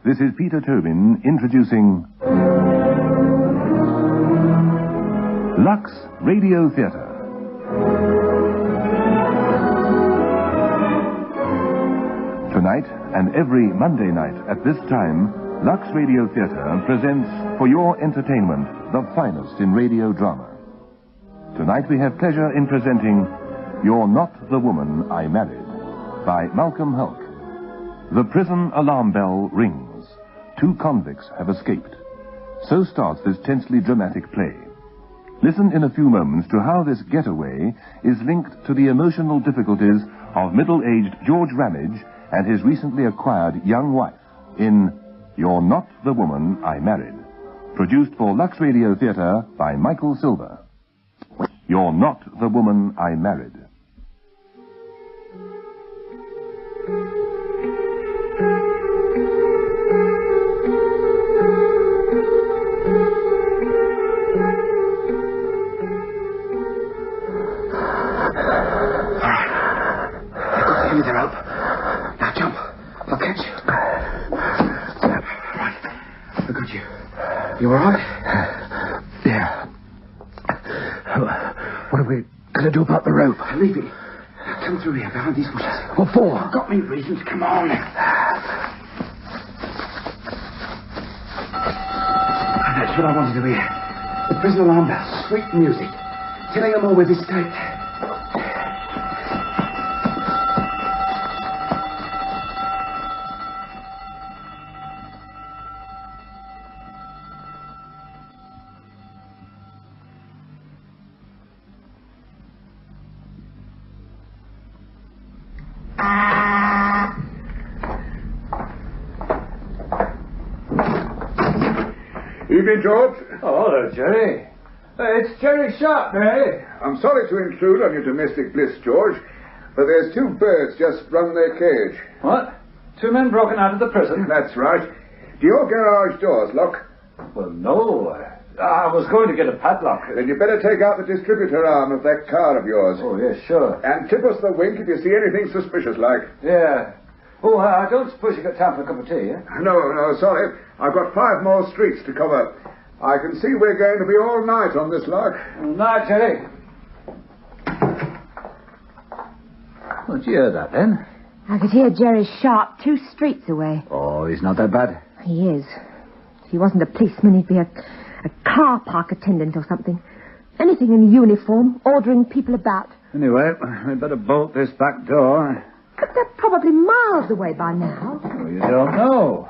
This is Peter Tobin introducing Lux Radio Theater. Tonight and every Monday night at this time, Lux Radio Theater presents for your entertainment the finest in radio drama. Tonight we have pleasure in presenting You're Not the Woman I Married by Malcolm Hulk. The prison alarm bell rings. 2 convicts have escaped. So starts this tensely dramatic play. Listen in a few moments to how this getaway is linked to the emotional difficulties of middle-aged George Ramage and his recently acquired young wife in You're Not the Woman I Married. Produced for Lux Radio Theater by Michael Silver. You're Not the Woman I Married. You all right? Yeah. What are we going to do about the rope? Leave it. Come through here, behind these bushes. What for? I've got me reasons. Come on. That's what I wanted to hear. The prison alarm bell. Sweet music. Telling them all we've escaped. Evening, George. Oh, hello, Jerry. It's Jerry Sharp, eh? I'm sorry to intrude on your domestic bliss, George, but there's 2 birds just run their cage. What? 2 men broken out of the prison? That's right. Do your garage doors lock? Well, no. I was going to get a padlock. Then you better take out the distributor arm of that car of yours. Oh, yes, sure. And tip us the wink if you see anything suspicious like. Yeah. Oh, I don't suppose you got time for a cup of tea, eh? No, sorry. I've got 5 more streets to cover. I can see we're going to be all night on this lark. Night, Jerry. Well, did you hear that, then? I could hear Jerry Sharp 2 streets away. Oh, he's not that bad. He is. If he wasn't a policeman, he'd be a car park attendant or something. Anything in uniform, ordering people about. Anyway, we'd better bolt this back door. But they're probably miles away by now. Well, you don't know.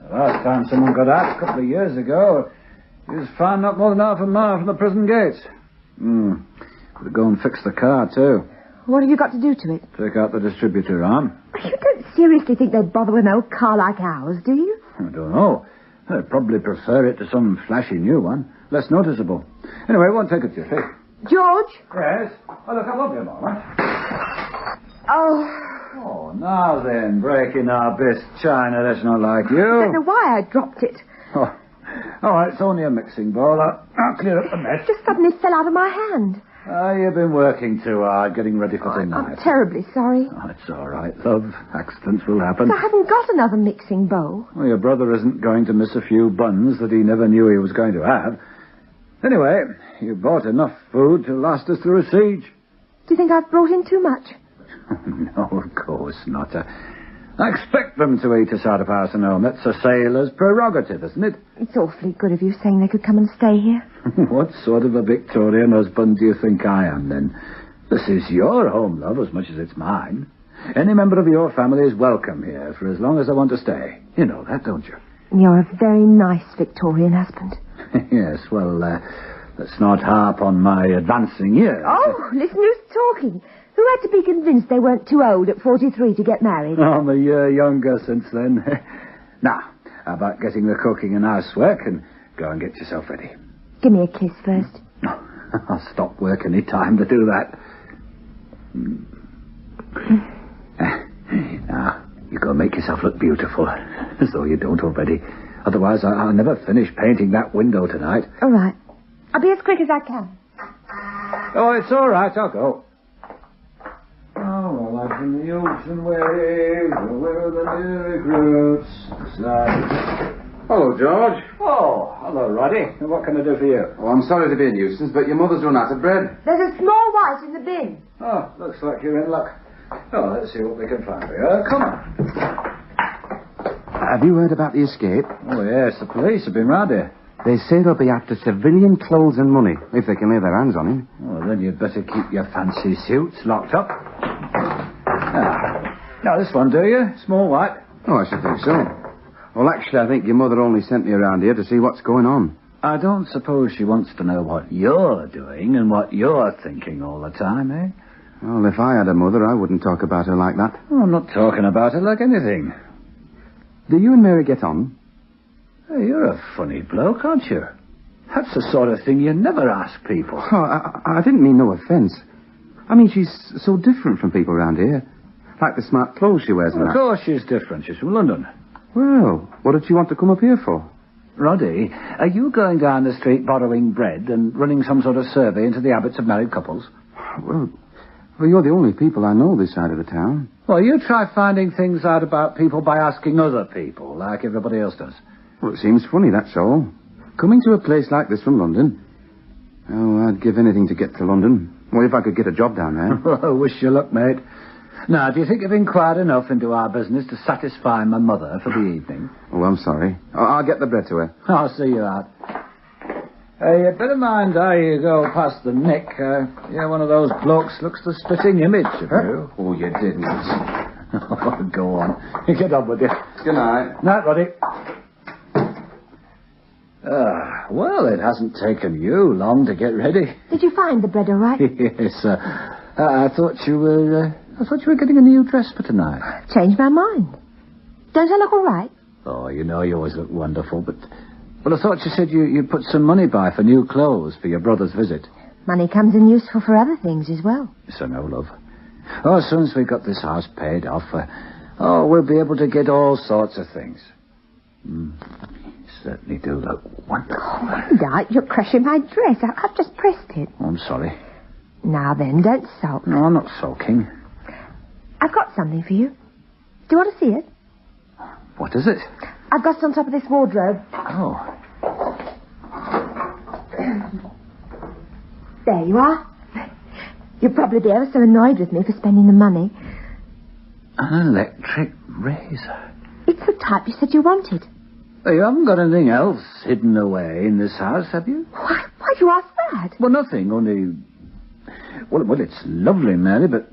The last time someone got out, a couple of years ago, he was found not more than half a mile from the prison gates. Could go and fix the car, too. What have you got to do to it? Take out the distributor arm. You don't seriously think they'd bother with an old car like ours, do you? I don't know. They'd probably prefer it to some flashy new one. Less noticeable. Anyway, it won't take it, Jeffy. George? Yes? Oh, look, I love you a moment. Oh, now then, breaking our best china, that's not like you. I don't know why I dropped it. Oh, all right, it's only a mixing bowl. I'll clear up the mess. It just suddenly fell out of my hand. You've been working too hard, getting ready for tonight. I'm terribly sorry. Oh, it's all right, love. Accidents will happen. But I haven't got another mixing bowl. Well, your brother isn't going to miss a few buns that he never knew he was going to have. Anyway, you bought enough food to last us through a siege. Do you think I've brought in too much? No, of course not. I expect them to eat us out of house and home. That's a sailor's prerogative, isn't it? It's awfully good of you saying they could come and stay here. What sort of a Victorian husband do you think I am, then? This is your home, love, as much as it's mine. Any member of your family is welcome here for as long as I want to stay. You know that, don't you? You're a very nice Victorian husband. Yes, well, let's not harp on my advancing years. Oh, listen who's talking. Who had to be convinced they weren't too old at 43 to get married? I'm a year younger since then. Now, how about getting the cooking and housework and go and get yourself ready? Give me a kiss first. No, I'll stop work any time to do that. Now, you go make yourself look beautiful, as though you don't already. Otherwise, I'll never finish painting that window tonight. All right. I'll be as quick as I can. Oh, it's all right. I'll go. Oh, well, like in the ocean waves, where the lyric roots Hello, George. Oh, hello, Roddy. What can I do for you? Oh, I'm sorry to be a nuisance, but your mother's run out of bread. There's a small white in the bin. Oh, looks like you're in luck. Oh, let's see what we can find for you. Come on. Have you heard about the escape? Oh, yes, the police have been round here. They say they'll be after civilian clothes and money, if they can lay their hands on him. Well, then you'd better keep your fancy suits locked up. Now, this one, do you? Small white? Oh, I should think so. Well, actually, I think your mother only sent me around here to see what's going on. I don't suppose she wants to know what you're doing and what you're thinking all the time, eh? Well, if I had a mother, I wouldn't talk about her like that. Oh, I'm not talking about her like anything. Do you and Mary get on? Hey, you're a funny bloke, aren't you? That's the sort of thing you never ask people. Oh, I didn't mean no offence. I mean, she's so different from people around here. Like the smart clothes she wears and Of course she's different. She's from London. Well, what did she want to come up here for? Roddy, are you going down the street borrowing bread and running some sort of survey into the habits of married couples? Well, you're the only people I know this side of the town. Well, you try finding things out about people by asking other people, like everybody else does. Well, it seems funny, that's all. Coming to a place like this from London. Oh, I'd give anything to get to London. Well, if I could get a job down there. Well, wish you luck, mate. Now, do you think you've inquired enough into our business to satisfy my mother for the evening? Oh, I'm sorry. I'll get the bread to her. I'll see you out. Hey, you better mind how you go past the Nick. You're one of those blokes looks the spitting image of you. Oh, you didn't. Oh, go on. Get on with you. Good night. Night, Roddy. Well, it hasn't taken you long to get ready. Did you find the bread all right? Yes, I thought you were getting a new dress for tonight. Changed my mind. Don't I look all right? Oh, you know you always look wonderful, but I thought you said you put some money by for new clothes for your brother's visit. Money comes in useful for other things as well. So no, love. Oh, as soon as we got this house paid off, we'll be able to get all sorts of things. You certainly do look wonderful. Oh, Dad, you're crushing my dress. I've just pressed it. Oh, I'm sorry. Now then, don't sulk. No, I'm not sulking. I've got something for you. Do you want to see it? What is it? I've got it on top of this wardrobe. Oh. There you are. You'll probably be ever so annoyed with me for spending the money. An electric razor. It's the type you said you wanted. Oh, you haven't got anything else hidden away in this house, have you? Why'd you ask that? Well, nothing, only... Well, it's lovely, Mary, but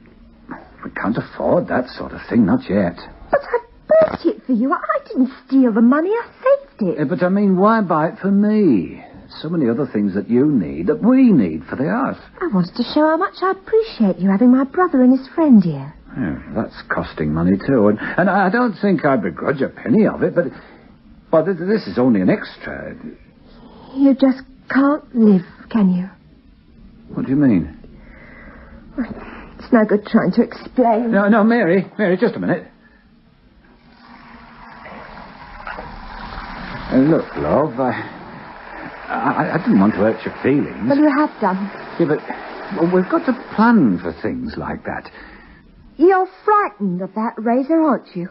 we can't afford that sort of thing, not yet. But I bought it for you. I didn't steal the money. I saved it. But I mean, why buy it for me? So many other things that you need, that we need for the house. I wanted to show how much I appreciate you having my brother and his friend here. Yeah, that's costing money, too. And I don't think I begrudge a penny of it, but... Well, this is only an extra. You just can't live, can you? What do you mean? It's no good trying to explain. No, Mary, just a minute. Look, love, I didn't want to hurt your feelings. Well, you have done. Yeah, but we've got to plan for things like that. You're frightened of that razor, aren't you?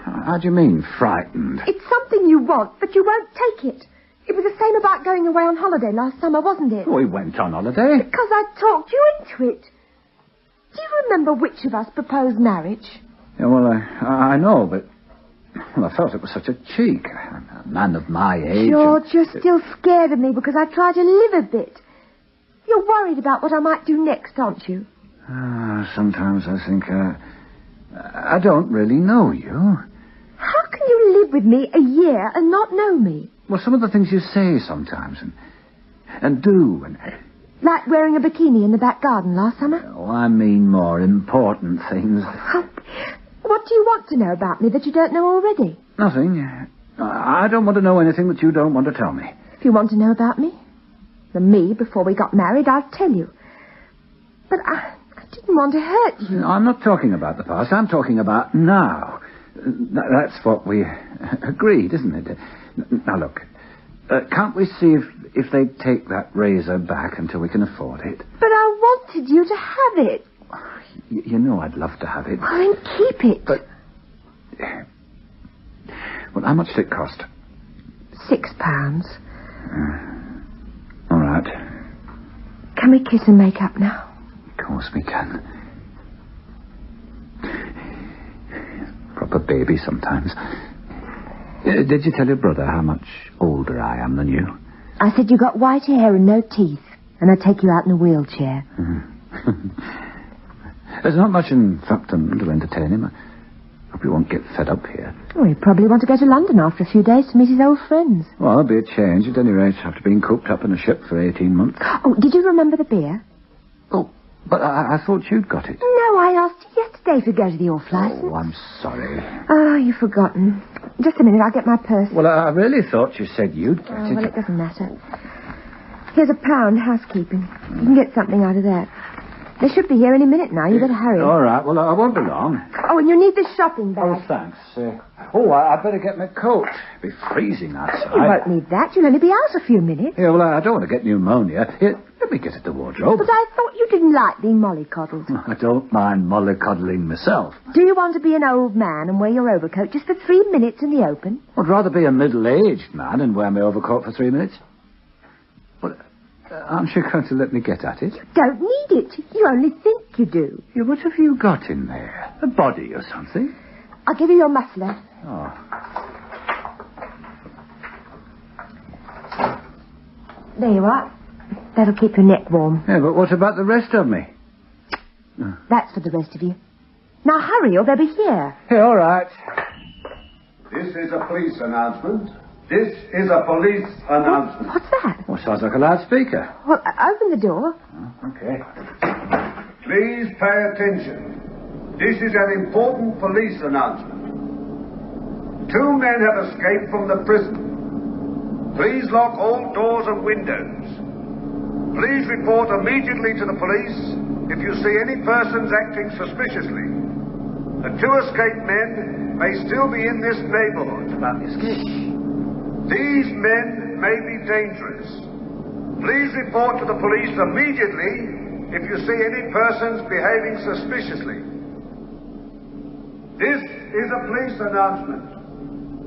How do you mean, frightened? It's something you want, but you won't take it. It was the same about going away on holiday last summer, wasn't it? We went on holiday. Because I talked you into it. Do you remember which of us proposed marriage? Yeah, well, I know, but I felt it was such a cheek. A man of my age. George, you're still scared of me because I try to live a bit. You're worried about what I might do next, aren't you? Sometimes I think I don't really know you. How can you live with me a year and not know me? Well, some of the things you say sometimes and do and... Like wearing a bikini in the back garden last summer? Oh, I mean more important things. What do you want to know about me that you don't know already? Nothing. I don't want to know anything that you don't want to tell me. If you want to know about me, before we got married, I'll tell you. But I didn't want to hurt you. No, I'm not talking about the past. I'm talking about now. That's what we agreed, isn't it? Now, look. Can't we see if they take that razor back until we can afford it? But I wanted you to have it. You know I'd love to have it. Well, then keep it. But... Well, how much did it cost? £6. All right. Can we kiss and make up now? Of course we can. Proper baby sometimes. Did you tell your brother how much older I am than you? I said you got white hair and no teeth, and I'd take you out in a wheelchair. There's not much in Thumpton to entertain him. I hope he won't get fed up here. Well, he'd probably want to go to London after a few days to meet his old friends. Well, there'll be a change at any rate after being cooped up in a ship for 18 months. Oh, did you remember the beer? Oh, but I thought you'd got it. No, I asked you yesterday if you'd go to the off-licence. Oh, I'm sorry. Oh, you've forgotten. Just a minute, I'll get my purse. Well, I really thought you said you'd get it. Well, it doesn't matter. Here's £1, housekeeping. You can get something out of that. They should be here any minute now. You better hurry. All right, well, I won't be long. Oh, and you need the shopping bag. Oh, thanks. I'd better get my coat. It'll be freezing outside. You won't need that. You'll only be out a few minutes. Yeah, well, I don't want to get pneumonia. Here, let me get at the wardrobe. But I thought you didn't like being mollycoddled. I don't mind mollycoddling myself. Do you want to be an old man and wear your overcoat just for 3 minutes in the open? I'd rather be a middle-aged man and wear my overcoat for 3 minutes. Well, aren't you going to let me get at it? You don't need it. You only think you do. Yeah, what have you got in there? A body or something? I'll give you your muffler. Oh. There you are. That'll keep your neck warm. Yeah, but what about the rest of me? That's for the rest of you. Now hurry or they'll be here. Yeah, all right. This is a police announcement. This is a police announcement. What's that? Well, sounds like a loudspeaker. Well, open the door. Oh, okay. Please pay attention. This is an important police announcement. 2 men have escaped from the prison. Please lock all doors and windows. Please report immediately to the police if you see any persons acting suspiciously. The 2 escaped men may still be in this neighborhood. About the escape. These men may be dangerous. Please report to the police immediately if you see any persons behaving suspiciously. This is a police announcement.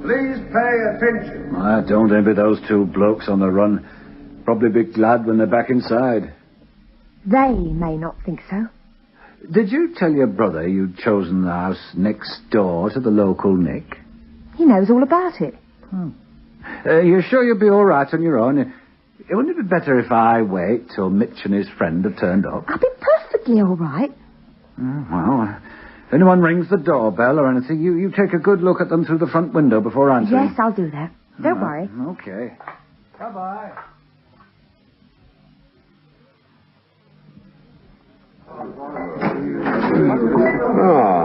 Please pay attention. I don't envy those 2 blokes on the run. Probably be glad when they're back inside. They may not think so. Did you tell your brother you'd chosen the house next door to the local Nick? He knows all about it. You sure you'll be all right on your own? Wouldn't it be better if I wait till Mitch and his friend have turned up? I'll be perfectly all right. Well, if anyone rings the doorbell or anything, you take a good look at them through the front window before answering. Yes, I'll do that. Don't worry. Okay. Bye-bye.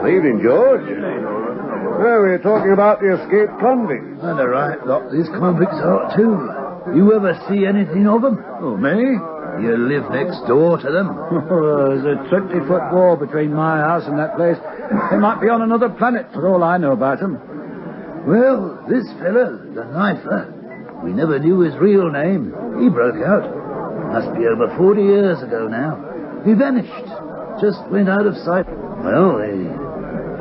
Evening, George. Well, we were talking about the escaped convicts. And a right lot these convicts are, too. You ever see anything of them? Oh, me? You live next door to them. There's a 20-foot wall between my house and that place. They might be on another planet, for all I know about them. Well, this fella, the knifer, we never knew his real name. He broke out. Must be over 40 years ago now. He vanished. Just went out of sight. Well,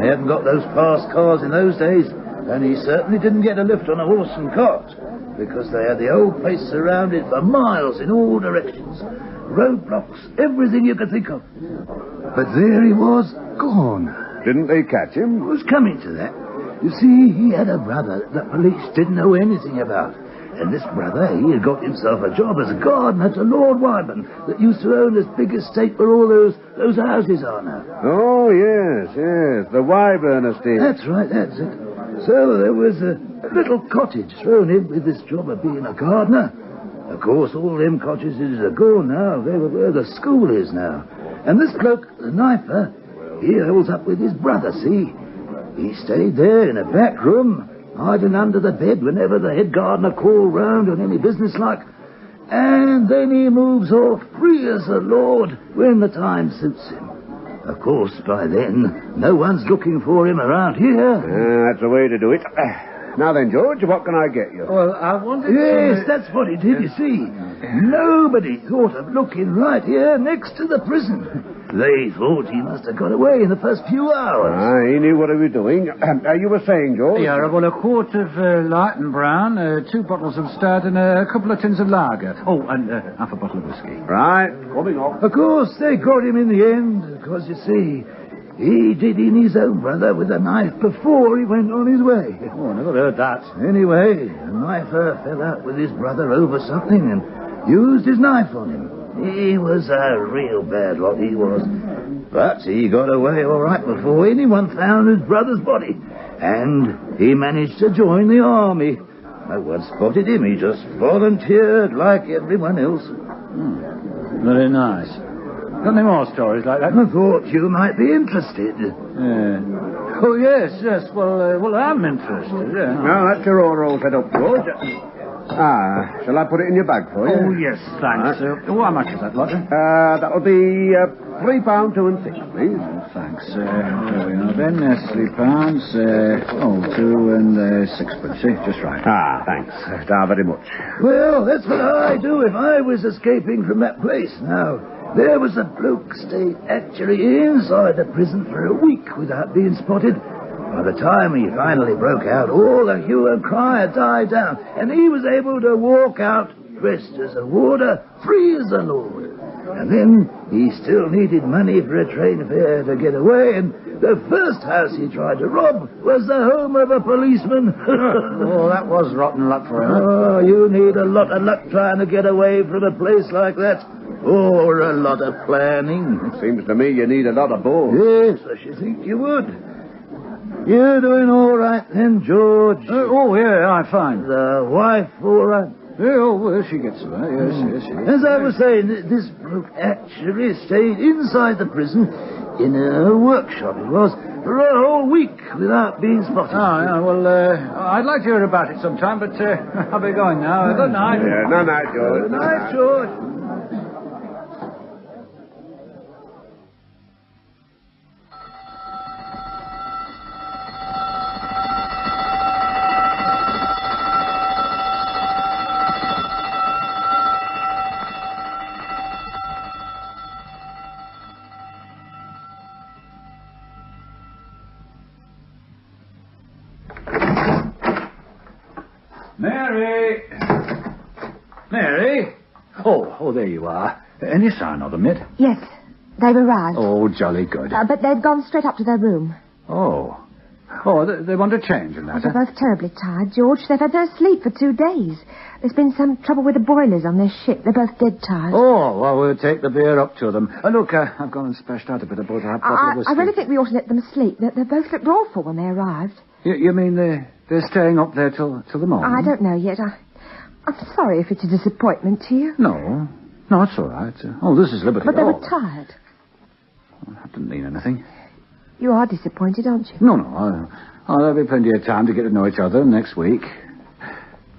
they hadn't got those fast cars in those days, and he certainly didn't get a lift on a horse and cart, because they had the whole place surrounded for miles in all directions. Roadblocks, everything you could think of. But there he was, gone. Didn't they catch him? I was coming to that. You see, he had a brother that police didn't know anything about. And this brother, he had got himself a job as a gardener to Lord Wyburn that used to own this big estate where all those houses are now. Oh, yes, the Wyburn estate. That's right, that's it. So there was a little cottage thrown in with this job of being a gardener. Of course, all them cottages are gone now. They were where the school is now. And this bloke, the knifer, he holds up with his brother, see? He stayed there in a back room, hiding under the bed whenever the head gardener called round on any business like. And then he moves off free as the Lord when the time suits him. Of course, by then, no one's looking for him around here. That's the way to do it. Now then, George, what can I get you? Well, I wanted Yes, that's what he did, you see. Nobody thought of looking right here next to the prison. They thought he must have got away in the first few hours. He knew what he was doing. You were saying, George? Yeah, well, a quart of light and brown, 2 bottles of stout, and a couple of tins of lager. Oh, and half a bottle of whiskey. Right, coming off. Of course, they got him in the end, because, you see, he did in his own brother with a knife before he went on his way. Oh, I never heard that. Anyway, the knifer fell out with his brother over something and used his knife on him. He was a real bad lot, he was. But he got away all right before anyone found his brother's body. And he managed to join the army. No one spotted him. He just volunteered like everyone else. Very nice. Got any more stories like that? I thought you might be interested. Oh, yes. Well, I'm interested, yeah. Well, that's your order all set up, George. Shall I put it in your bag for you? Oh, yes, thanks. How much is that, Lodger? That'll be £3, 2 and 6, please. Thanks. There we are then. £3. 2 and 6, see? Just right. Thanks. Very much. Well, that's what I'd do if I was escaping from that place. Now, there was a bloke stayed actually inside the prison for a week without being spotted. By the time he finally broke out, all the hue and cry had died down, and he was able to walk out dressed as a warder, free as a lord. And then he still needed money for a train fare to get away, and the first house he tried to rob was the home of a policeman. Oh, that was rotten luck for him. Oh, you need a lot of luck trying to get away from a place like that. Or a lot of planning. Seems to me you need a lot of both. Yes, I should think you would. You're doing all right then, George. Yeah, I'm fine. The wife all right? Well, she gets away. Yes. As I was saying, this bloke actually stayed inside the prison in a workshop, it was, for a whole week without being spotted. Well, I'd like to hear about it sometime, but I'll be going now. Good night. Yeah, no night, George. Good night, George. Mary? Oh, there you are. Any sign of them yet? Yes, they've arrived. Oh, jolly good. But they've gone straight up to their room. Oh, they want to change and that. They're both terribly tired, George. They've had no sleep for 2 days. There's been some trouble with the boilers on their ship. They're both dead tired. Oh, well, we'll take the beer up to them. Look, I've gone and splashed out a bit of bottle of whiskey. I really think we ought to let them sleep. They both looked awful when they arrived. You mean they're staying up there till the morning? I don't know yet. I'm sorry if it's a disappointment to you. No, it's all right. This is liberty. But they were tired. That didn't mean anything. You are disappointed, aren't you? No. There'll be plenty of time to get to know each other next week.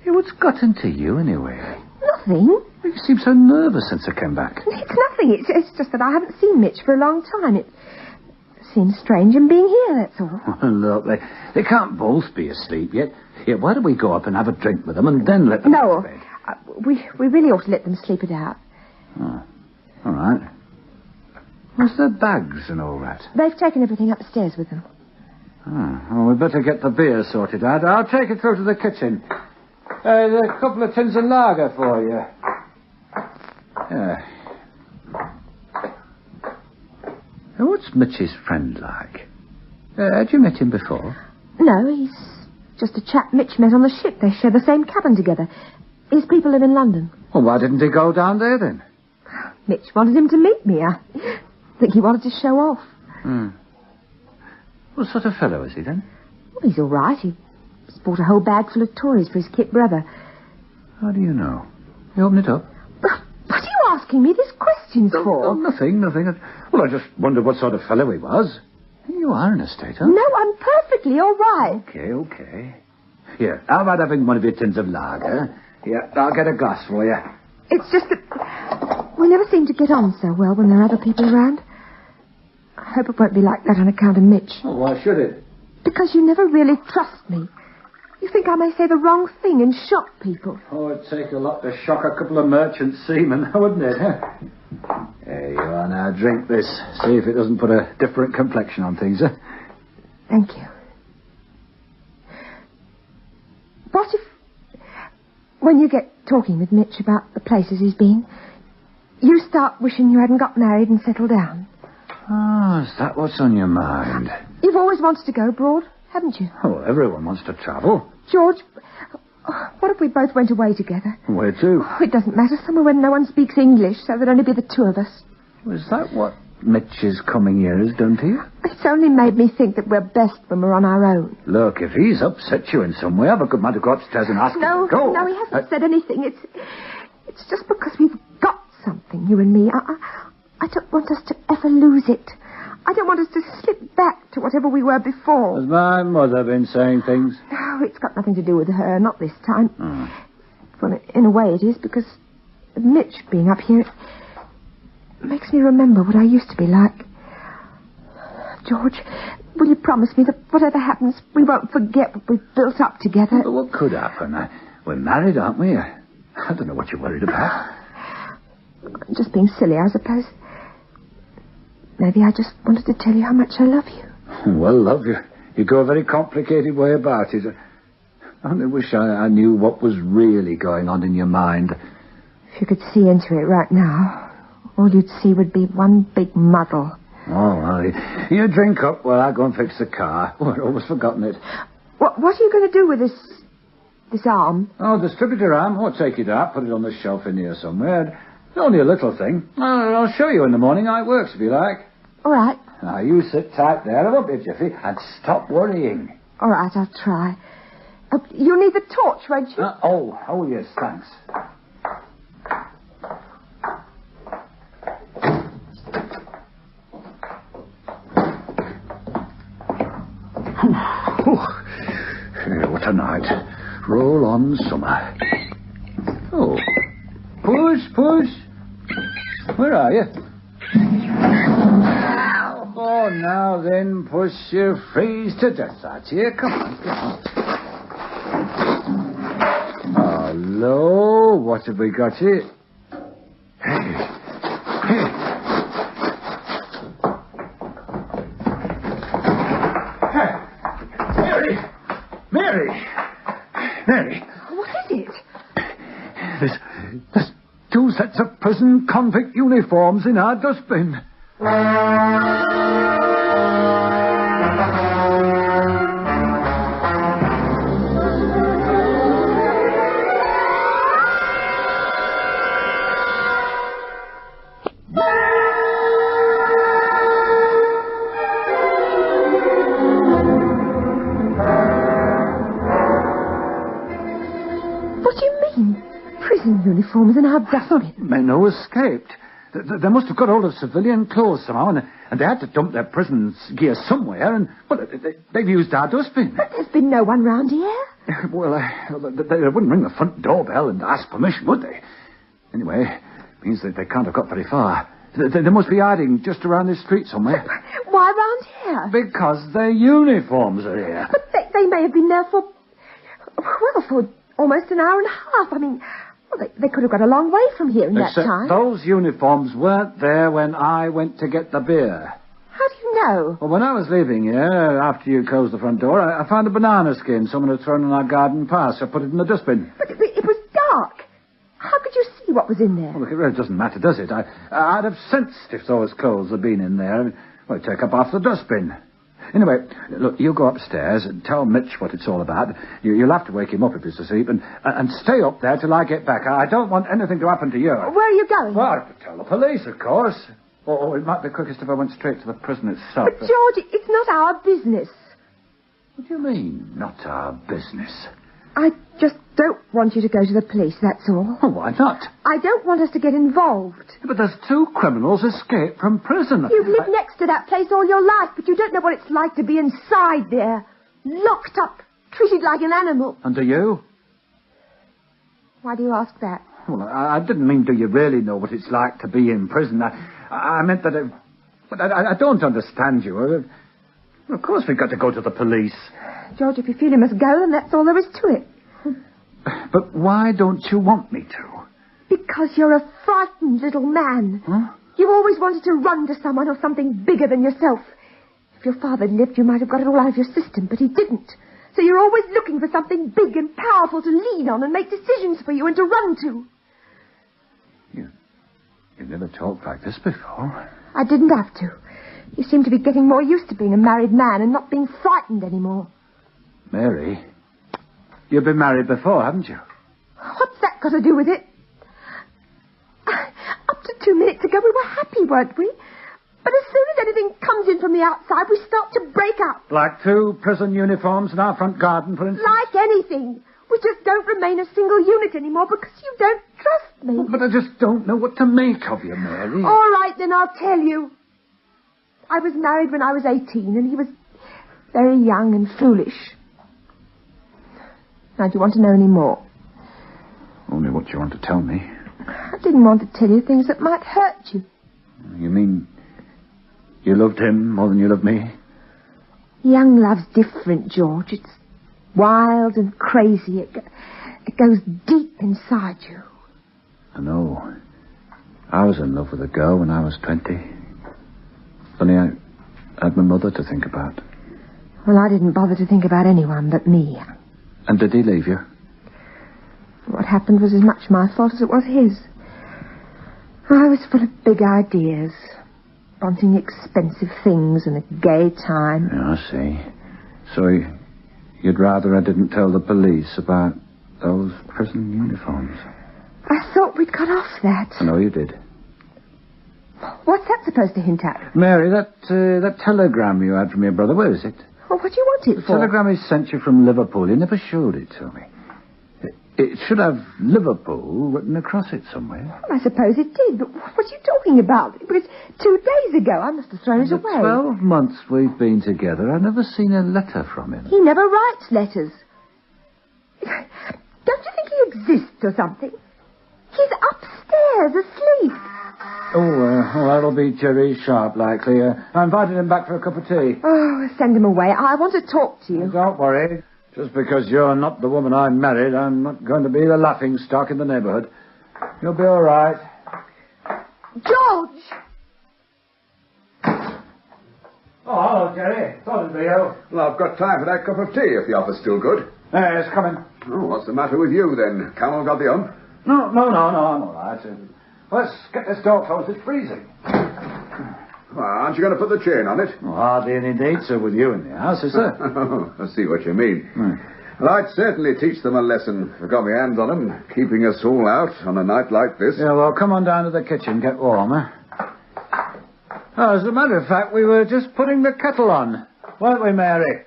Hey, what's got into you, anyway? Nothing. You seem so nervous since I came back. It's nothing. It's just that I haven't seen Mitch for a long time. It seems strange him being here, that's all. Look, they can't both be asleep yet. Here, why don't we go up and have a drink with them and then let them go to bed? We really ought to let them sleep it out. Oh, all right. Where's their bags and all that? They've taken everything upstairs with them. Well, we'd better get the beer sorted out. I'll take it through to the kitchen. There's a couple of tins of lager for you. Yeah. Now, what's Mitch's friend like? Had you met him before? No, he's just a chap Mitch met on the ship. They share the same cabin together. His people live in London. Well, why didn't he go down there then? Mitch wanted him to meet me. I think he wanted to show off. What sort of fellow is he then? Well, he's all right. He's bought a whole bag full of toys for his kit brother. How do you know? You open it up? What are you asking me these questions for? Oh, nothing. Well, I just wondered what sort of fellow he was. You are an estate, huh? No, I'm perfectly all right. Okay. Here, how about having one of your tins of lager? Here, I'll get a glass for you. It's just that we never seem to get on so well when there are other people around. I hope it won't be like that on account of Mitch. Oh, why should it? Because you never really trust me. You think I may say the wrong thing and shock people. Oh, it'd take a lot to shock a couple of merchant seamen, wouldn't it, huh? There you are now. Drink this. See if it doesn't put a different complexion on things, huh? Thank you. What if, when you get talking with Mitch about the places he's been, you start wishing you hadn't got married and settled down? Oh, is that what's on your mind? You've always wanted to go abroad, haven't you? Oh, everyone wants to travel. George, what if we both went away together? Where to? Oh, it doesn't matter. Somewhere where no one speaks English, so there'd only be the two of us. Is that what Mitch's coming here has done to you? It's only made me think that we're best when we're on our own. Look, if he's upset you in some way, I've a good mind to go upstairs and ask him to go. No, he hasn't said anything. It's just because we've got something, you and me. I don't want us to ever lose it. I don't want us to slip back to whatever we were before. Has my mother been saying things? No, it's got nothing to do with her, not this time. Well, in a way it is, because of Mitch being up here, it makes me remember what I used to be like. George, will you promise me that whatever happens, we won't forget what we've built up together? But what could happen? We're married, aren't we? I don't know what you're worried about. I'm just being silly, I suppose. Maybe I just wanted to tell you how much I love you. Well, love you. You go a very complicated way about it. I only wish I knew what was really going on in your mind. If you could see into it right now, all you'd see would be one big muddle. Oh, well, you drink up while I go and fix the car. Oh, I'd almost forgotten it. What are you going to do with this arm? Oh, distributor arm. Oh, take it out, put it on the shelf in here somewhere. It's only a little thing. I'll show you in the morning how it works, if you like. All right. Now, you sit tight there, I won't be a jiffy, and stop worrying. All right, I'll try. You'll need the torch, won't you? Oh, yes, thanks. What a night. Roll on summer. Oh. Push. Where are you? Oh, now then, push, you freeze to death out here. Come on. Hello, what have we got here? Hey. Mary. What is it? There's 2 sets of prison convict uniforms in our dustbin. Uniforms in our dustbin. Men who escaped. They must have got hold of civilian clothes somehow, and they had to dump their prison gear somewhere, and, well, they've used our dustbin. But there's been no one round here. Well, they wouldn't ring the front doorbell and ask permission, would they? Anyway, it means that they can't have got very far. They must be hiding just around this street somewhere. Why round here? Because their uniforms are here. But they may have been there for almost an hour and a half. I mean... Well, they could have got a long way from here in that time. Those uniforms weren't there when I went to get the beer. How do you know? Well, when I was leaving here, after you closed the front door, I found a banana skin someone had thrown in our garden path, so I put it in the dustbin. But it was dark. How could you see what was in there? Well, look, it really doesn't matter, does it? I'd have sensed if those clothes had been in there. Well, it'd take up half the dustbin. Anyway, look, you go upstairs and tell Mitch what it's all about. You'll have to wake him up if he's asleep, and stay up there till I get back. I don't want anything to happen to you. Where are you going? Well, I have to tell the police, of course. Or it might be quickest if I went straight to the prison itself. But, George, it's not our business. What do you mean, not our business? I just don't want you to go to the police, that's all. Well, why not? I don't want us to get involved. But there's 2 criminals escaped from prison. You've lived next to that place all your life, but you don't know what it's like to be inside there. Locked up, treated like an animal. And do you? Why do you ask that? Well, I didn't mean do you really know what it's like to be in prison. I meant that... I don't understand you. Of course we've got to go to the police. George, if you feel you must go, then that's all there is to it. But why don't you want me to? Because you're a frightened little man. Huh? You always wanted to run to someone or something bigger than yourself. If your father lived, you might have got it all out of your system, but he didn't. So you're always looking for something big and powerful to lean on and make decisions for you and to run to. You've never talked like this before. I didn't have to. You seem to be getting more used to being a married man and not being frightened anymore. Mary, you've been married before, haven't you? What's that got to do with it? Up to 2 minutes ago, we were happy, weren't we? But as soon as anything comes in from the outside, we start to break up. Like 2 prison uniforms in our front garden, for instance? Like anything. We just don't remain a single unit anymore because you don't trust me. But I just don't know what to make of you, Mary. All right, then I'll tell you. I was married when I was 18, and he was very young and foolish. Now, do you want to know any more? Only what you want to tell me. I didn't want to tell you things that might hurt you. You mean you loved him more than you loved me? Young love's different, George. It's wild and crazy. It goes deep inside you. I know. I was in love with a girl when I was 20. Only I had my mother to think about. Well, I didn't bother to think about anyone but me. And did he leave you? What happened was as much my fault as it was his. I was full of big ideas, wanting expensive things and a gay time. Yeah, I see. So you'd rather I didn't tell the police about those prison uniforms? I thought we'd got off that. I know you did. What's that supposed to hint at? Mary, that telegram you had from your brother, where is it? Well, what do you want it for? The telegram he sent you from Liverpool. He never showed it to me. It should have Liverpool written across it somewhere. Well, I suppose it did, but what are you talking about? It was 2 days ago. I must have thrown it away. 12 months we've been together, I've never seen a letter from him. He never writes letters. Don't you think he exists or something? He's upstairs, asleep. Oh, that'll be Jerry Sharp, likely. I invited him back for a cup of tea. Oh, send him away. I want to talk to you. Don't worry. Just because you're not the woman I married, I'm not going to be the laughing stock in the neighborhood. You'll be all right. George! Oh, hello, Jerry. Thought it'd be you. Well, I've got time for that cup of tea if the offer's still good. It's coming. Oh, what's the matter with you, then? Camel got the hump? No, I'm all right. Let's get this door closed. It's freezing. Well, aren't you going to put the chain on it? Well, hardly any dates are with you in the house, is there? Oh, I see what you mean. Well, I'd certainly teach them a lesson. I've got my hands on them, keeping us all out on a night like this. Yeah, well, come on down to the kitchen, get warm, huh? Oh, as a matter of fact, we were just putting the kettle on, weren't we, Mary?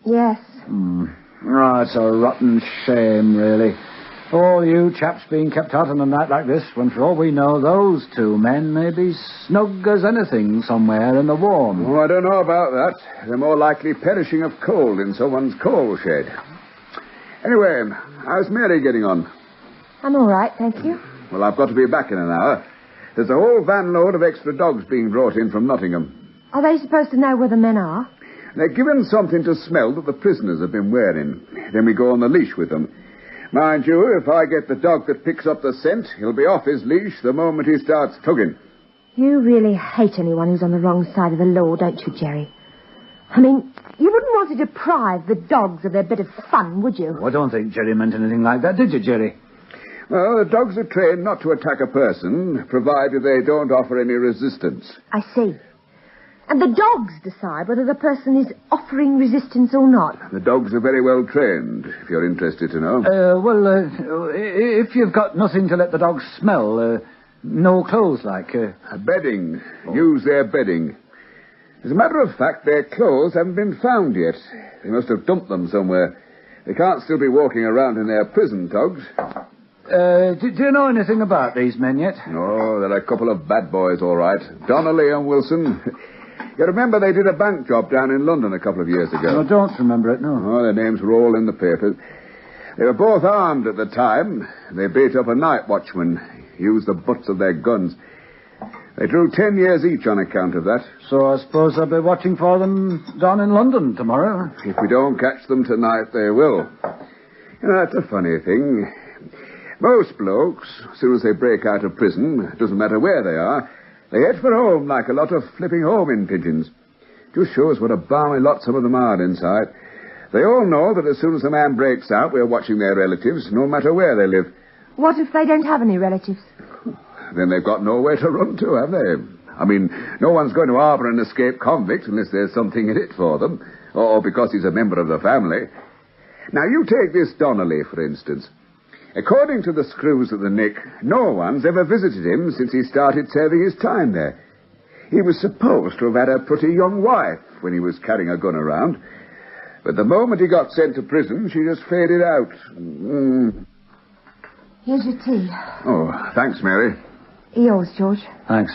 Yes. Oh, it's a rotten shame, really. All you chaps being kept out on a night like this, when for all we know, those 2 men may be snug as anything somewhere in the warm. Oh, I don't know about that. They're more likely perishing of cold in someone's coal shed. Anyway, how's Mary getting on? I'm all right, thank you. Well, I've got to be back in an hour. There's a whole van load of extra dogs being brought in from Nottingham. Are they supposed to know where the men are? They're given something to smell that the prisoners have been wearing. Then we go on the leash with them. Mind you, if I get the dog that picks up the scent, he'll be off his leash the moment he starts tugging. You really hate anyone who's on the wrong side of the law, don't you, Jerry? I mean, you wouldn't want to deprive the dogs of their bit of fun, would you? Oh, I don't think Jerry meant anything like that, did you, Jerry? Well, the dogs are trained not to attack a person, provided they don't offer any resistance. I see. And the dogs decide whether the person is offering resistance or not. The dogs are very well trained, if you're interested to know. If you've got nothing to let the dogs smell, no clothes like... Bedding. Use their bedding. As a matter of fact, their clothes haven't been found yet. They must have dumped them somewhere. They can't still be walking around in their prison togs. Do you know anything about these men yet? No, they're a couple of bad boys, all right. Donnelly and Wilson. You remember they did a bank job down in London a couple of years ago? I don't remember it, no. Oh, their names were all in the papers. They were both armed at the time. They beat up a night watchman, used the butts of their guns. They drew 10 years each on account of that. So I suppose I'll be watching for them down in London tomorrow. If we don't catch them tonight, they will. You know, that's a funny thing. Most blokes, as soon as they break out of prison, doesn't matter where they are, they head for home like a lot of flipping homing pigeons. Just shows what a balmy lot some of them are inside. They all know that as soon as a man breaks out, we're watching their relatives, no matter where they live. What if they don't have any relatives? Then they've got nowhere to run to, have they? I mean, no one's going to harbour an escaped convict unless there's something in it for them, or because he's a member of the family. Now, you take this Donnelly, for instance. According to the screws at the Nick, no one's ever visited him since he started serving his time there. He was supposed to have had a pretty young wife when he was carrying a gun around, but the moment he got sent to prison, she just faded out. Here's your tea. Oh, thanks, Mary. Yours, George. Thanks.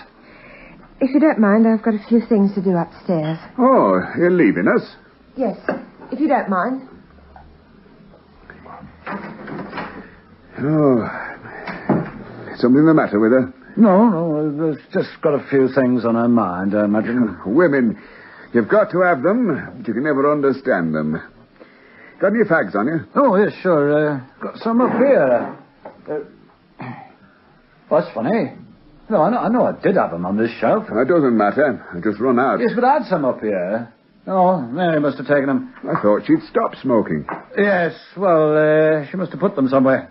If you don't mind, I've got a few things to do upstairs. Oh, you're leaving us? Yes, if you don't mind. Oh, something the matter with her? No, there's just got a few things on her mind, I imagine. Women, you've got to have them, but you can never understand them. Got any fags on you? Oh, yes, sure. Got some up here. That's funny. No, I know I did have them on this shelf. It doesn't matter. I just run out. Yes, but I had some up here. Oh, Mary must have taken them. I thought she'd stop smoking. Yes, well, she must have put them somewhere.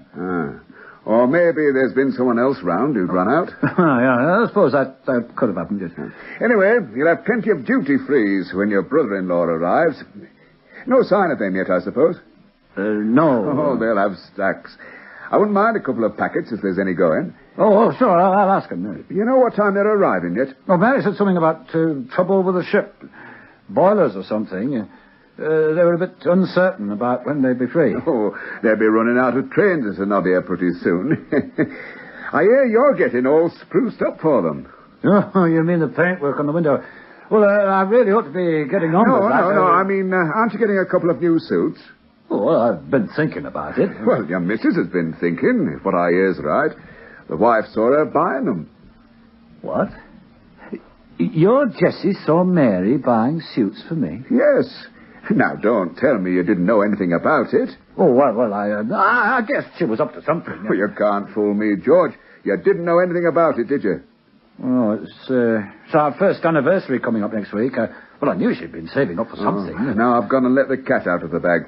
Or maybe there's been someone else round who'd run out. Yeah, I suppose that could have happened, yes. Anyway, you'll have plenty of duty-frees when your brother-in-law arrives. No sign of them yet, I suppose? No. Oh, they'll have stacks. I wouldn't mind a couple of packets if there's any going. Oh, sure, I'll ask him. You know what time they're arriving yet? Oh, Mary said something about trouble with the ship. Boilers or something. They were a bit uncertain about when they'd be free. Oh, they'll be running out of trains at Anobia pretty soon. I hear you're getting all spruced up for them. Oh, you mean the paintwork on the window? Well, I really ought to be getting on with that. No, I mean, aren't you getting a couple of new suits? Oh, well, I've been thinking about it. Well, your missus has been thinking, if what I hear's right. The wife saw her buying them. What? Your Jessie saw Mary buying suits for me? Yes. Now, don't tell me you didn't know anything about it. Oh, well, I guess she was up to something. Well, you can't fool me, George. You didn't know anything about it, did you? Oh, it's our first anniversary coming up next week. Well, I knew she'd been saving up for something. Now I've gone and let the cat out of the bag.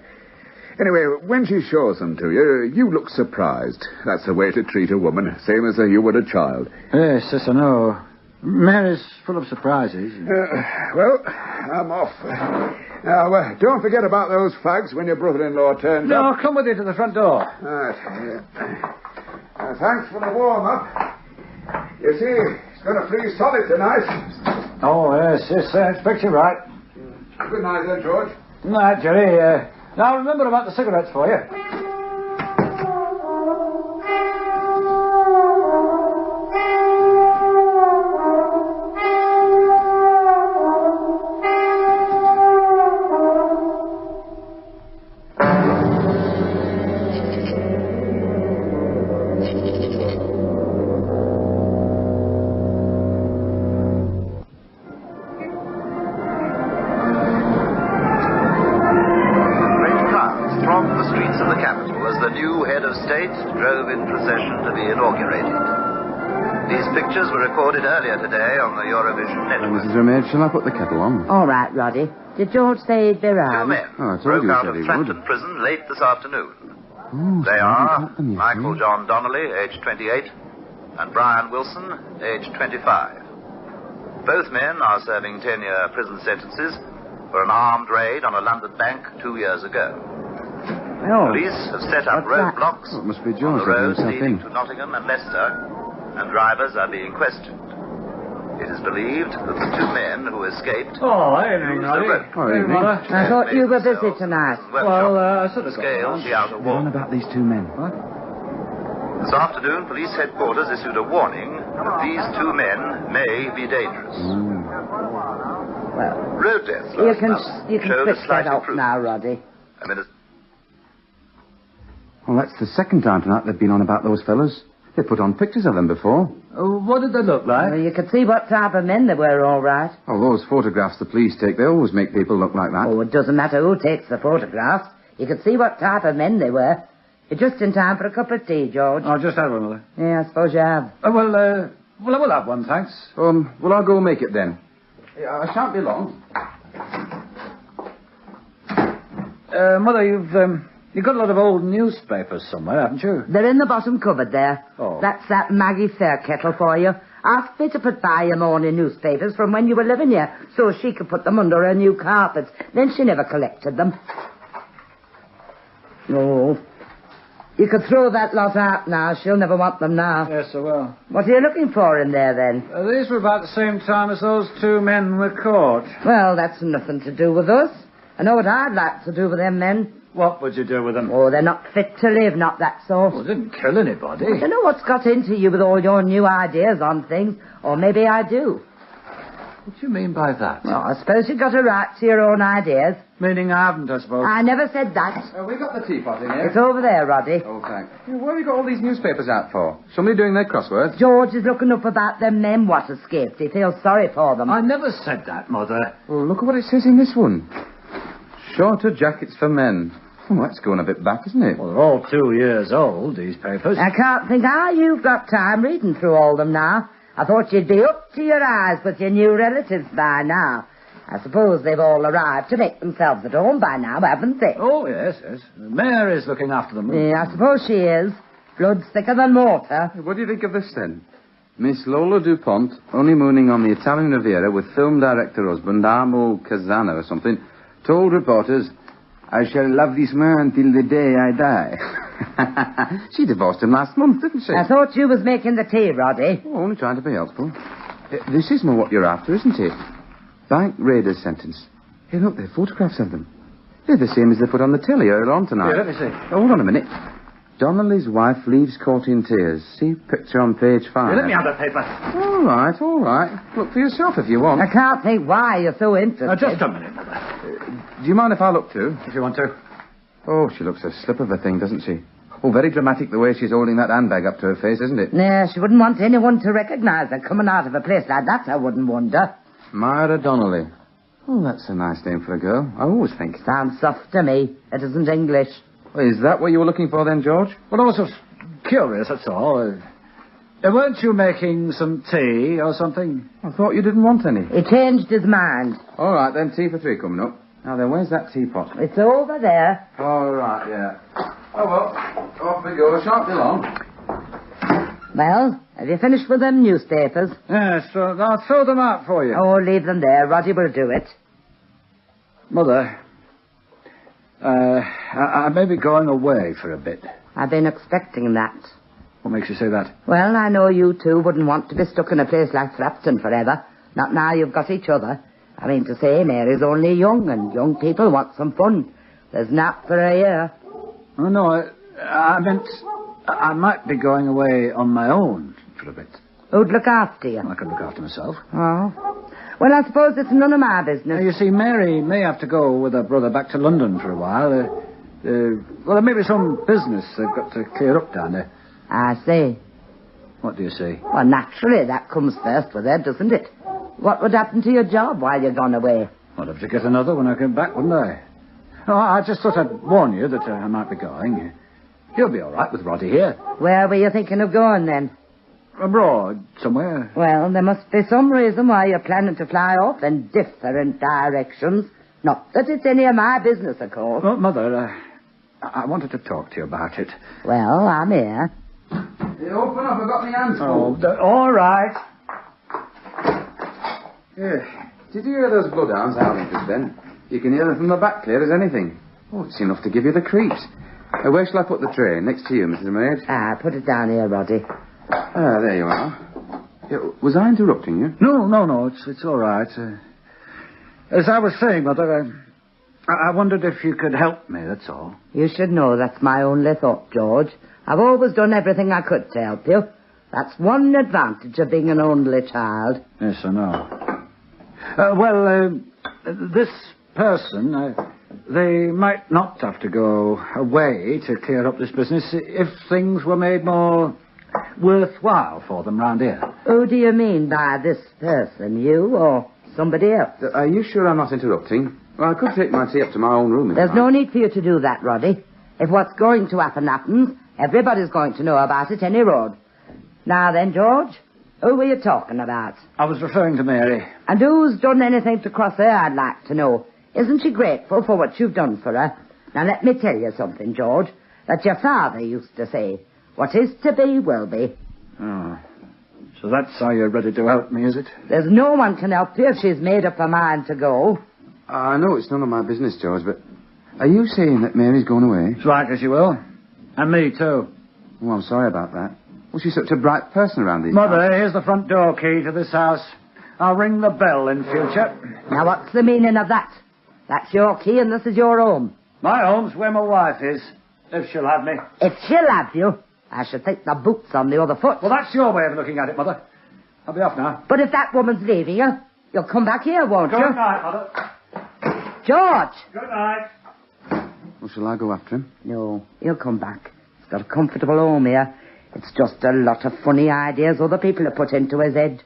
Anyway, when she shows them to you, you look surprised. That's the way to treat a woman, same as you would a child. Yes, I know. Mary's full of surprises. Well, I'm off. Now, don't forget about those fags when your brother-in-law turns up. No, come with you to the front door. Right. Thanks for the warm-up. You see, it's going to freeze solid tonight. Oh, yes, I expect you're right. Good night, then, George. Good night, Jerry. Now, remember about the cigarettes for you. Drove in procession to be inaugurated. These pictures were recorded earlier today on the Eurovision network. Mrs. Remade, shall I put the kettle on? All right, Roddy. Did George say he'd be round? 2 men I told broke you out he of would. Frampton Prison late this afternoon. Oh, They so are them, Michael John Donnelly, aged 28, and Brian Wilson, aged 25. Both men are serving 10-year prison sentences for an armed raid on a London bank 2 years ago. Oh. Police have set up roadblocks Oh, it must be on George the roads letting himself leading in. to Nottingham and Leicester, and drivers are being questioned. It is believed that the 2 men who escaped Oh, evening, used the Roddy. rope. Oh, evening. I thought you were busy tonight. Well, I sort of scaled the outer What wall. about these 2 men? What? This afternoon, police headquarters issued a warning that these 2 men may be dangerous. Well, Road deaths you last can month switch showed a that slight off improvement. now, Roddy. A minute. Well, that's the second time tonight they've been on about those fellas. They put on pictures of them before. What did they look like? Well, you could see what type of men they were, all right. Oh, those photographs the police take, they always make people look like that. Oh, it doesn't matter who takes the photographs. You could see what type of men they were. You're just in time for a cup of tea, George. I'll just have one, Mother. Yeah, I suppose you have. Well, I will have one, thanks. Well, I'll go make it then. I shan't be long. Mother, you've got a lot of old newspapers somewhere, haven't you? They're in the bottom cupboard there. Oh. That's that Maggie Fairkettle for you. Asked me to put by your morning newspapers from when you were living here, so she could put them under her new carpets. Then she never collected them. No. You could throw that lot out now. She'll never want them now. Yes, I will. What are you looking for in there, then? These were about the same time as those two men were caught. Well, that's nothing to do with us. I know what I'd like to do with them men. What would you do with them? Oh, they're not fit to live, not that sort. Well, didn't kill anybody. I don't know what's got into you with all your new ideas on things, or maybe I do. What do you mean by that? Well, I suppose you've got a right to your own ideas. Meaning I haven't, I suppose. I never said that. We've got the teapot in here. It's over there, Roddy. Oh, thanks. What have you got all these newspapers out for? Somebody doing their crosswords? George is looking up about them men what escaped. He feels sorry for them. I never said that, Mother. Oh, look at what it says in this one. Shorter jackets for men. Oh, that's going a bit back, isn't it? Well, they're all 2 years old, these papers. I can't think how you've got time reading through all them now. I thought you'd be up to your eyes with your new relatives by now. I suppose they've all arrived to make themselves at home by now, haven't they? Oh, yes. Mary's looking after them. Yeah, I suppose she is. Blood's thicker than mortar. What do you think of this, then? Miss Lola DuPont, honeymooning on the Italian Riviera with film director husband Amo Kazana or something, told reporters, "I shall love this man till the day I die." She divorced him last month, didn't she? I thought you was making the tea, Roddy. Oh, only trying to be helpful. This is more what you're after, isn't it? Bank raiders sentence. Hey, look, there are photographs of them. They're the same as they put on the telly earlier on tonight. Yeah, let me see. Hold on a minute. Donnelly's wife leaves court in tears. See picture on page 5. Yeah, let me have that paper. All right. Look for yourself if you want. I can't think why you're so interested. Just a minute, Mother. Do you mind if I look too? If you want to. Oh, she looks a slip of a thing, doesn't she? Oh, very dramatic the way she's holding that handbag up to her face, isn't it? Nah, she wouldn't want anyone to recognise her coming out of a place like that, I wouldn't wonder. Myra Donnelly. Oh, that's a nice name for a girl. I always think. Sounds soft to me. It isn't English. Well, is that what you were looking for then, George? Well, I was just curious, that's all. Weren't you making some tea or something? I thought you didn't want any. He changed his mind. All right, then, tea for 3 coming up. Now then, where's that teapot? It's over there. All right, yeah. Oh, well, off we go. Shan't be long. Well, have you finished with them newspapers? Yes, I'll throw them out for you. Oh, leave them there. Roddy will do it. Mother, I may be going away for a bit. I've been expecting that. What makes you say that? Well, I know you two wouldn't want to be stuck in a place like Thrapston forever. Not now you've got each other. I mean to say, Mary's only young, and young people want some fun. There's not for a year. Oh, no, I meant I might be going away on my own for a bit. Who'd look after you? I can look after myself. Oh. Well, I suppose it's none of my business. You see, Mary may have to go with her brother back to London for a while. Well, there may be some business they've got to clear up down there. I see. What do you see? Well, naturally, that comes first with her, doesn't it? What would happen to your job while you're gone away? I'd have to get another when I came back, wouldn't I? No, I just thought I'd warn you that I might be going. You'll be all right with Roddy here. Where were you thinking of going, then? Abroad, somewhere. Well, there must be some reason why you're planning to fly off in different directions. Not that it's any of my business, of course. Well, Mother, I wanted to talk to you about it. Well, I'm here. Hey, open up, I've got my hands full. All right. Yeah. Did you hear those bloodhounds howling just then? You can hear them from the back clear as anything. Oh, it's enough to give you the creeps. Where shall I put the tray? Next to you, Mrs. Maid? Put it down here, Roddy. There you are. Yeah, was I interrupting you? No, it's all right. As I was saying, Mother, I wondered if you could help me, that's all. You should know that's my only thought, George. I've always done everything I could to help you. That's one advantage of being an only child. Yes, I know. This person, they might not have to go away to clear up this business if things were made more worthwhile for them round here. Who do you mean by this person, you or somebody else? Are you sure I'm not interrupting? Well, I could take my tea up to my own room. There's no need for you to do that, Roddy. If what's going to happen happens, everybody's going to know about it any road. Now then, George, who were you talking about? I was referring to Mary. And who's done anything to cross her, I'd like to know. Isn't she grateful for what you've done for her? Now let me tell you something, George, that your father used to say, what is to be will be. Oh, so that's how you're ready to help me, is it? There's no one can help you if she's made up her mind to go. I know it's none of my business, George, but are you saying that Mary's going away? It's like as you will. And me, too. Oh, I'm sorry about that. Well, she's such a bright person around these Mother, parts. here's the front door key to this house. I'll ring the bell in future. Now, what's the meaning of that? That's your key and this is your home. My home's where my wife is, if she'll have me. If she'll have you, I should think the boot's on the other foot. Well, that's your way of looking at it, Mother. I'll be off now. But if that woman's leaving you, you'll come back here, won't you? Good night, Mother. George! Good night. Well, shall I go after him? No, he'll come back. He's got a comfortable home here. It's just a lot of funny ideas other people have put into his head.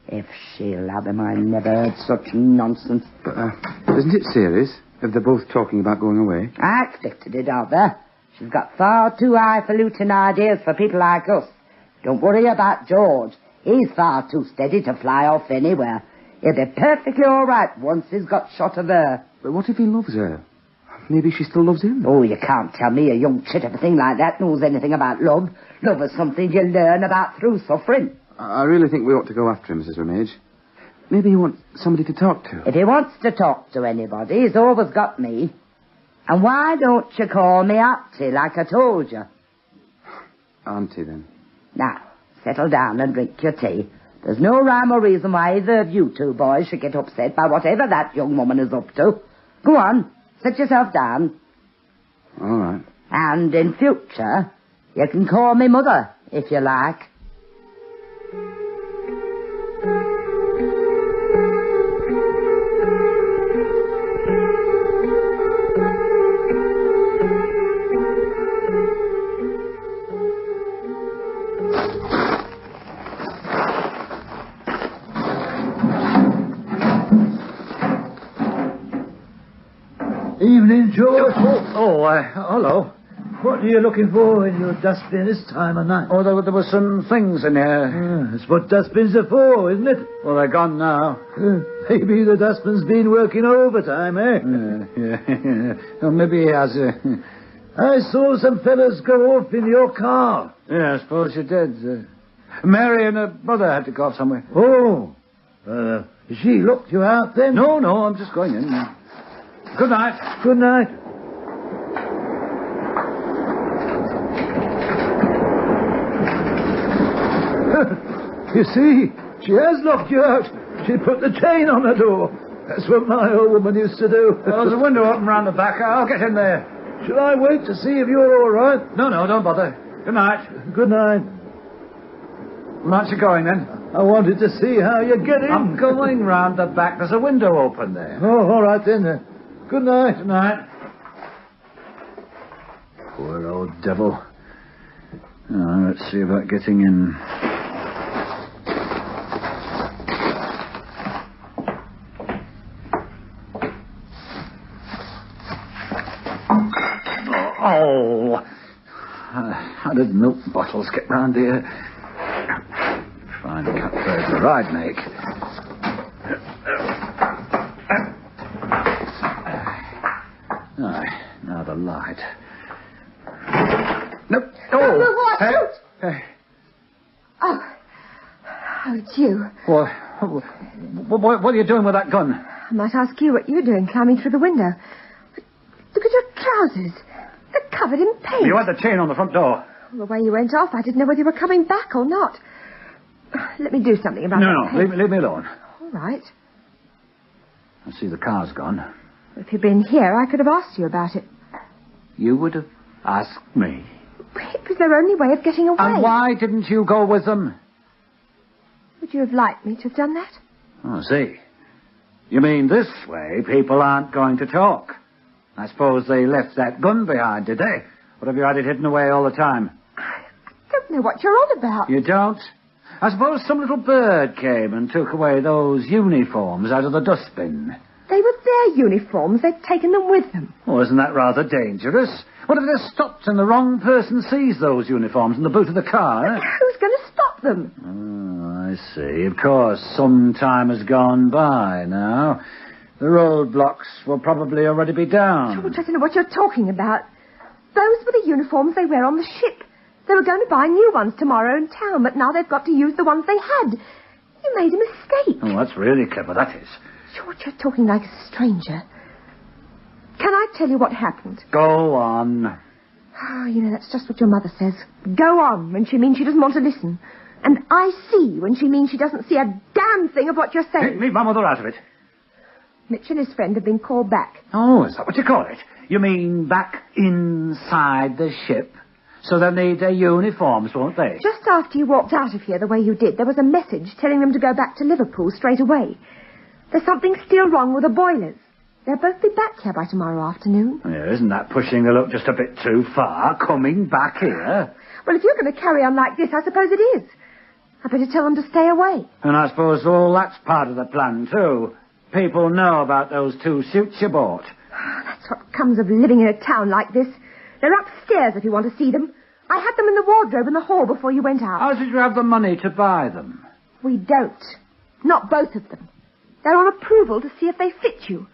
If she'll have him, I never heard such nonsense. But, isn't it serious if they're both talking about going away? I expected it of her. She's got far too highfalutin ideas for people like us. Don't worry about George. He's far too steady to fly off anywhere. He'll be perfectly all right once he's got shot of her. But what if he loves her? Maybe she still loves him. Oh, you can't tell me a young chit of a thing like that knows anything about love. Love is something you learn about through suffering. I really think we ought to go after him, Mrs. Ramage. Maybe he wants somebody to talk to. If he wants to talk to anybody, he's always got me. And why don't you call me Auntie like I told you? Auntie, then. Now, settle down and drink your tea. There's no rhyme or reason why either of you two boys should get upset by whatever that young woman is up to. Go on, sit yourself down. All right. And in future, you can call me Mother, if you like. Evening, George. Hello. What are you looking for in your dustbin this time of night? Oh, there were some things in here. That's what dustbins are for, isn't it? Well, they're gone now. Maybe the dustbin's been working overtime, eh? Yeah. Well, maybe he has. I saw some fellas go off in your car. Yeah, I suppose you did. Mary and her brother had to go off somewhere. Oh. She locked you out then? No, I'm just going in. Good night. Good night. You see, she has locked you out. She put the chain on the door. That's what my old woman used to do. Well, there's a window open round the back. I'll get in there. Shall I wait to see if you're all right? No, don't bother. Good night. Good night. Well, aren't you going, then? I wanted to see how you get in. I'm going round the back. There's a window open there. Oh, all right, then. Good night. Good night. Poor old devil. Oh, let's see about getting in. Oh, how did milk bottles get round here? Fine cut burglar I'd make. Now the light. Nope. Oh, Hey. Oh, it's you. What are you doing with that gun? I might ask you what you're doing climbing through the window. Look at your trousers. They're covered in paint. You had the chain on the front door. Well, the way you went off, I didn't know whether you were coming back or not. Let me do something about that paint. Leave me alone. All right. I see the car's gone. If you'd been here, I could have asked you about it. You would have asked me. It was their only way of getting away. And why didn't you go with them? Would you have liked me to have done that? Oh, I see. You mean this way people aren't going to talk? I suppose they left that gun behind, did they? Or have you had it hidden away all the time? I don't know what you're on about. You don't? I suppose some little bird came and took away those uniforms out of the dustbin. They were their uniforms. They'd taken them with them. Oh, isn't that rather dangerous? What if they're stopped and the wrong person sees those uniforms in the boot of the car? Eh? Who's going to stop them? Oh, I see. Of course, some time has gone by now. The roadblocks will probably already be down. George, I don't know what you're talking about. Those were the uniforms they wear on the ship. They were going to buy new ones tomorrow in town, but now they've got to use the ones they had. You made a mistake. Oh, that's really clever, that is. George, you're talking like a stranger. Can I tell you what happened? Go on. Oh, you know, that's just what your mother says. Go on when she means she doesn't want to listen. And I see when she means she doesn't see a damn thing of what you're saying. Leave my mother out of it. Mitch and his friend have been called back. Oh, is that what you call it? You mean back inside the ship? So they'll need their uniforms, won't they? Just after you walked out of here the way you did, there was a message telling them to go back to Liverpool straight away. There's something still wrong with the boilers. They'll both be back here by tomorrow afternoon. Yeah, isn't that pushing the luck just a bit too far, coming back here? Well, if you're going to carry on like this, I suppose it is. I better tell them to stay away. And I suppose all that's part of the plan, too. People know about those 2 suits you bought. That's what comes of living in a town like this. They're upstairs if you want to see them. I had them in the wardrobe in the hall before you went out. How did you have the money to buy them? We don't. Not both of them. They're on approval to see if they fit you.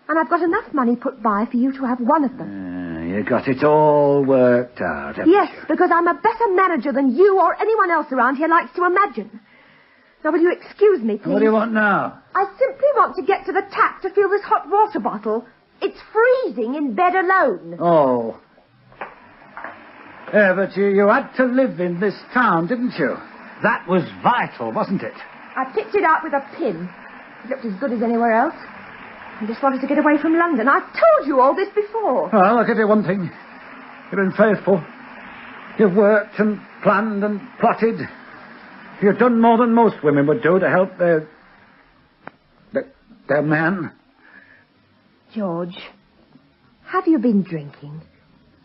And I've got enough money put by for you to have one of them. You got it all worked out, haven't Yes, you? because I'm a better manager than you or anyone else around here likes to imagine. Now, will you excuse me, please? What do you want now? I simply want to get to the tap to fill this hot water bottle. It's freezing in bed alone. Oh. Yeah, but you had to live in this town, didn't you? That was vital, wasn't it? I picked it out with a pin. It looked as good as anywhere else. I just wanted to get away from London. I've told you all this before. Well, I'll give you one thing. You've been faithful. You've worked and planned and plotted. You've done more than most women would do to help their man. George, have you been drinking?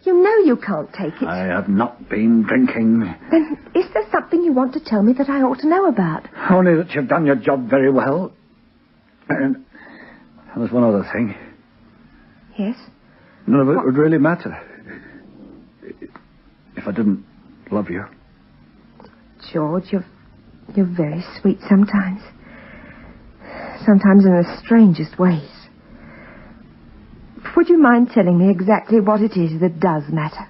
You know you can't take it. I have not been drinking. Then is there something you want to tell me that I ought to know about? Only that you've done your job very well. And there's one other thing. Yes? None of it would really matter if I didn't love you. George, you're very sweet sometimes. Sometimes in the strangest ways. Would you mind telling me exactly what it is that does matter?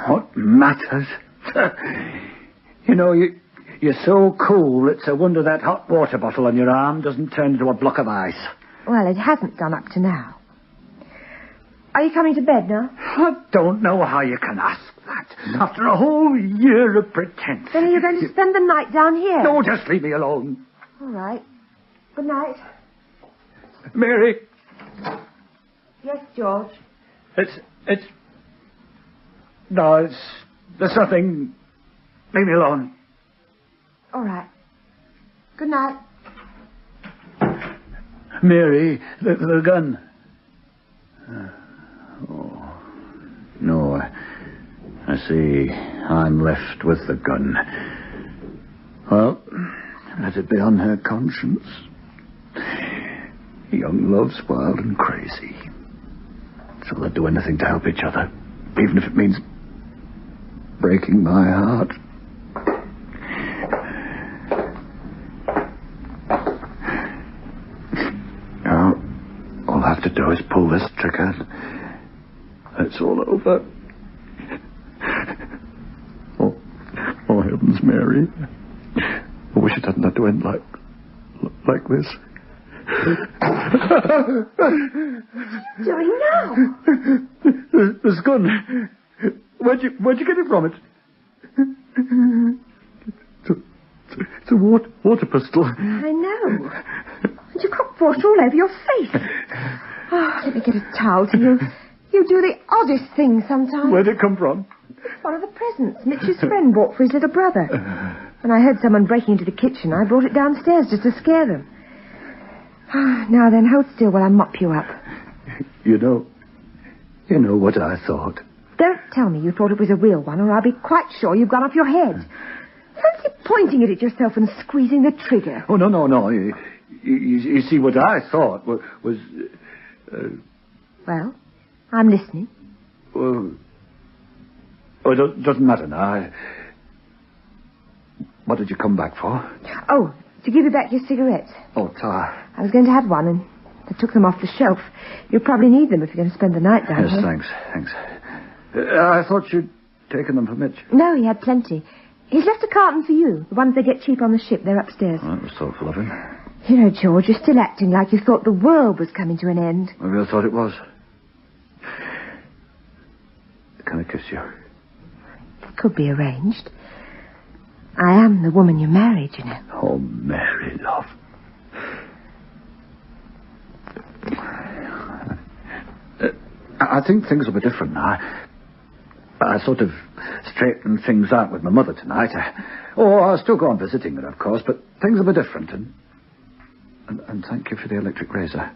What matters? You know, you're so cool, it's a wonder that hot water bottle on your arm doesn't turn into a block of ice. Well, it hasn't done up to now. Are you coming to bed now? I don't know how you can ask that after a whole year of pretense. Then are you going to spend the night down here? No, just leave me alone. All right. Good night. Mary. Yes, George. There's nothing. Leave me alone. All right. Good night. Mary, the gun. Oh, no. I see. I'm left with the gun. Well, let it be on her conscience. Young love's wild and crazy. So they'll do anything to help each other, even if it means breaking my heart. Now, all I have to do is pull this trigger. It's all over. Oh, heavens, Mary. I wish it hadn't had to end like this. What are you doing now? This gun. Where'd you get it from? It's a water pistol. I know. And you've got water all over your face. Oh, let me get a towel to you. You do the oddest things sometimes. Where'd it come from? One of the presents Mitch's friend bought for his little brother. When I heard someone breaking into the kitchen, I brought it downstairs just to scare them. Now then, hold still while I mop you up. You know what I thought. Don't tell me you thought it was a real one, or I'll be quite sure you've gone off your head. Fancy pointing it at yourself and squeezing the trigger. Oh, no. You see, what I thought was... Well, I'm listening. Well, Oh, it doesn't matter now. What did you come back for? Oh, to give you back your cigarettes. Oh, Tar. I was going to have one, and I took them off the shelf. You'll probably need them if you're going to spend the night down here. Yes, thanks. I thought you'd taken them for Mitch. No, he had plenty. He's left a carton for you. The ones they get cheap on the ship. They're upstairs. Oh, that was thoughtful of him. You know, George, you're still acting like you thought the world was coming to an end. Maybe I thought it was. Can I kiss you? It could be arranged. I am the woman you married, you know. Oh, Mary, love. I think things will be different now. I sort of straightened things out with my mother tonight. I'll still go on visiting her, of course, but things will be different. And thank you for the electric razor.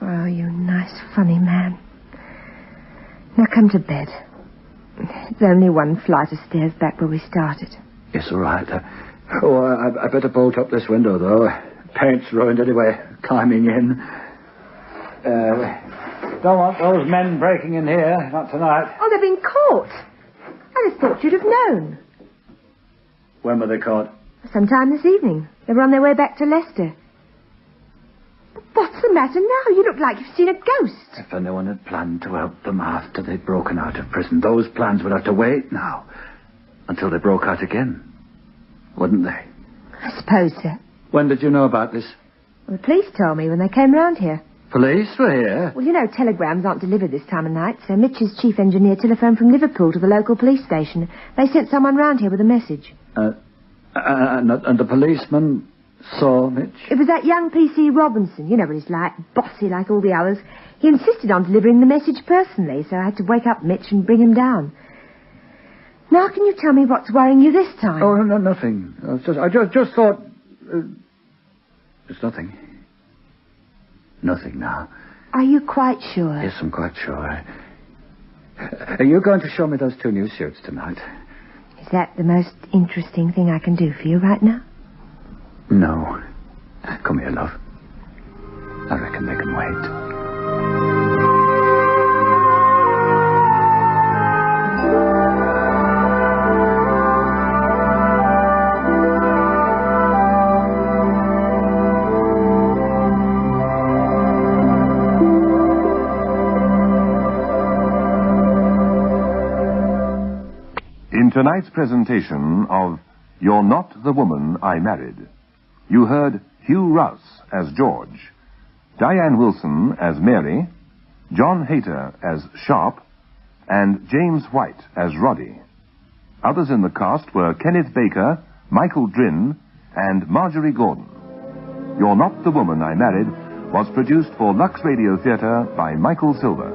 Oh, you nice, funny man. Now come to bed. It's only one flight of stairs back where we started. Yes, all right. I better bolt up this window, though. Paint's ruined anyway, climbing in. Don't want those men breaking in here, not tonight. Oh, they've been caught. I just thought you'd have known. When were they caught? Sometime this evening. They were on their way back to Leicester. But what's the matter now? You look like you've seen a ghost. If anyone had planned to help them after they'd broken out of prison, those plans would have to wait now. Until they broke out again. Wouldn't they? I suppose so. When did you know about this? Well, the police told me when they came round here. Police were here? Well, you know, telegrams aren't delivered this time of night, so Mitch's chief engineer telephoned from Liverpool to the local police station. They sent someone round here with a message. And the policeman saw Mitch? It was that young P.C. Robinson. You know what he's like, bossy like all the others. He insisted on delivering the message personally, so I had to wake up Mitch and bring him down. Now, can you tell me what's worrying you this time? Oh, no, nothing. I just thought... It's nothing. Nothing now. Are you quite sure? Yes, I'm quite sure. Are you going to show me those 2 new suits tonight? Is that the most interesting thing I can do for you right now? No. Come here, love. I reckon they can wait. Tonight's presentation of You're Not the Woman I Married, you heard Hugh Rouse as George, Diane Wilson as Mary, John Hayter as Sharp, and James White as Roddy. Others in the cast were Kenneth Baker, Michael Drin, and Marjorie Gordon. You're Not the Woman I Married was produced for Lux Radio Theater by Michael Silver.